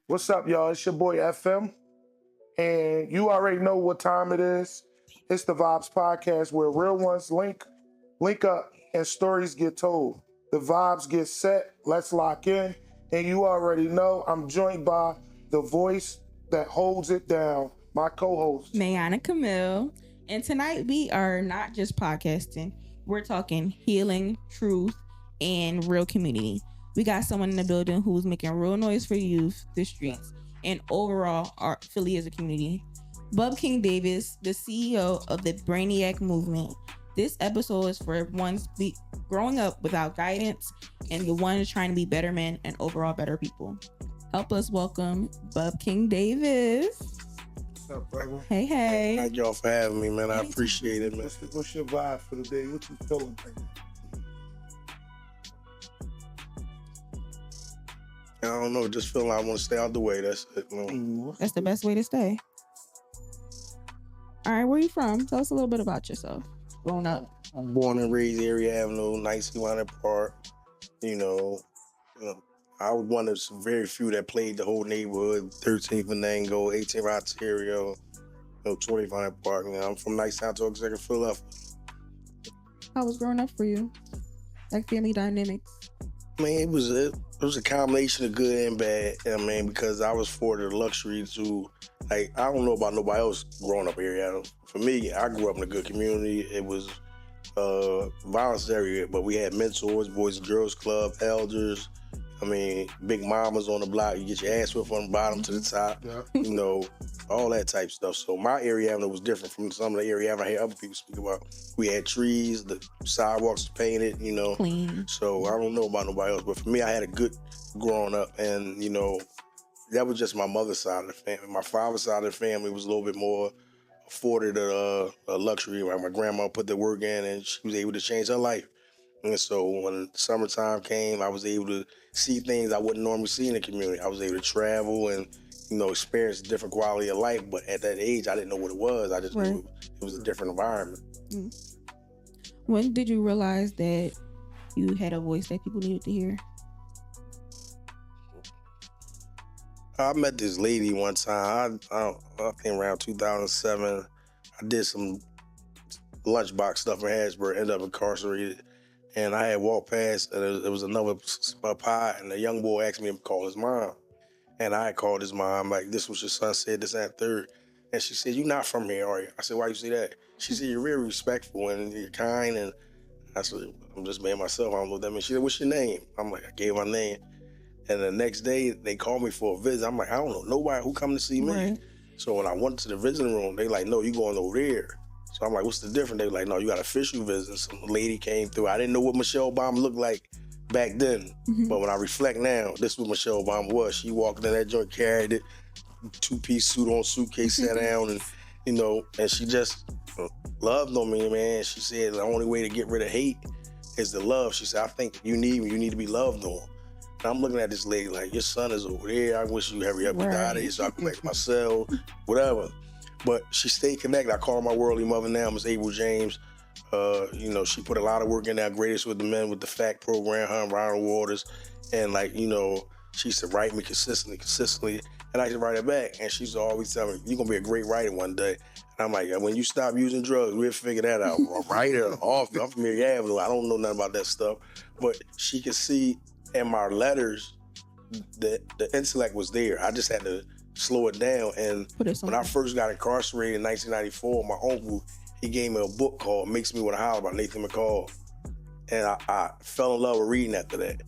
What's up, y'all? It's your boy FM, and you already know what time it is. It's the Vibes Podcast, where real ones link up, and stories get told. The vibes get set. Let's lock in, and you already know I'm joined by the voice that holds it down, my co-host Mayana Camille. And tonight we are not just podcasting, we're talking healing, truth, and real community. We got someone in the building who's making real noise for youth, the streets, and overall our Philly as a community. BubKing Davis, the CEO of the Brainiac movement. This episode is for ones growing up without guidance and the ones trying to be better men and overall better people. Help us welcome BubKing Davis. What's up, brother? Hey. Thank y'all for having me, man. I appreciate it, man. What's your vibe for the day? What you feeling? I don't know, just feeling I want to stay out the way. That's it. That's the best way to stay. All right, where you from? Tell us a little bit about yourself. Growing up. I'm born and raised Area Avenue, 1900 Park. You know, I was one of the very few that played the whole neighborhood. 13th Venango, 18th Ontario, 2500 Park. I'm from Nicetown to Executive Philadelphia. How was growing up for you? Like family dynamics? Man, it was a combination of good and bad. Because I was afforded the luxury to, I don't know about nobody else growing up here. For me, I grew up in a good community. It was violence area, but we had mentors, Boys and Girls Club, elders. Big mamas on the block. You get your ass whipped from the bottom to the top. Yeah. All that type stuff. So my area avenue was different from some of the area avenue I hear other people speak about. We had trees, the sidewalks painted, Clean. So I don't know about nobody else, but for me, I had a good growing up, and that was just my mother's side of the family. My father's side of the family was a little bit more afforded a luxury. My grandma put the work in, and she was able to change her life. And so when summertime came, I was able to see things I wouldn't normally see in the community. I was able to travel and, experience a different quality of life. But at that age, I didn't know what it was. I just knew it was a different environment. When did you realize that you had a voice that people needed to hear? I met this lady one time. I came around 2007. I did some lunchbox stuff in Harrisburg, ended up incarcerated. And I had walked past, and there was another pie, and a young boy asked me to call his mom. And I had called his mom, like, this was your son said, this, and third. And she said, "You're not from here, are you?" I said, "Why you say that?" She said, "You're very respectful and you're kind." And I said, "I'm just being myself. I don't know what that means." She said, "What's your name?" I'm like, I gave my name. And the next day, they called me for a visit. I'm like, I don't know nobody who come to see me. Right. So when I went to the visiting room, they like, "No, you going over there." So I'm like, "What's the difference?" They were like, "No, you got official visit." Some lady came through. I didn't know what Michelle Obama looked like back then. But when I reflect now, this is what Michelle Obama was. She walked in that joint, carried it, two-piece suit on, suitcase, sat down, and, and she just loved on me, man. She said the only way to get rid of hate is the love. She said, "I think you need me. You need to be loved on." And I'm looking at this lady like, your son is over there. I wish you hurry up and die there so I can collect myself, whatever. But she stayed connected. I call her my worldly mother now, Miss April James. She put a lot of work in there, Greatest with the Men with the FACT program, her and Ronald Waters. And she used to write me consistently. And I used to write her back. And she used to always tell me, "You're going to be a great writer one day." And I'm like, when you stop using drugs, we'll figure that out. Writer, author, I'm from Area Avenue. I don't know nothing about that stuff. But she could see in my letters that the intellect was there. I just had to slow it down. And when I first got incarcerated in 1994, my uncle, he gave me a book called Makes Me Want to Holler by Nathan McCall. And I fell in love with reading after that.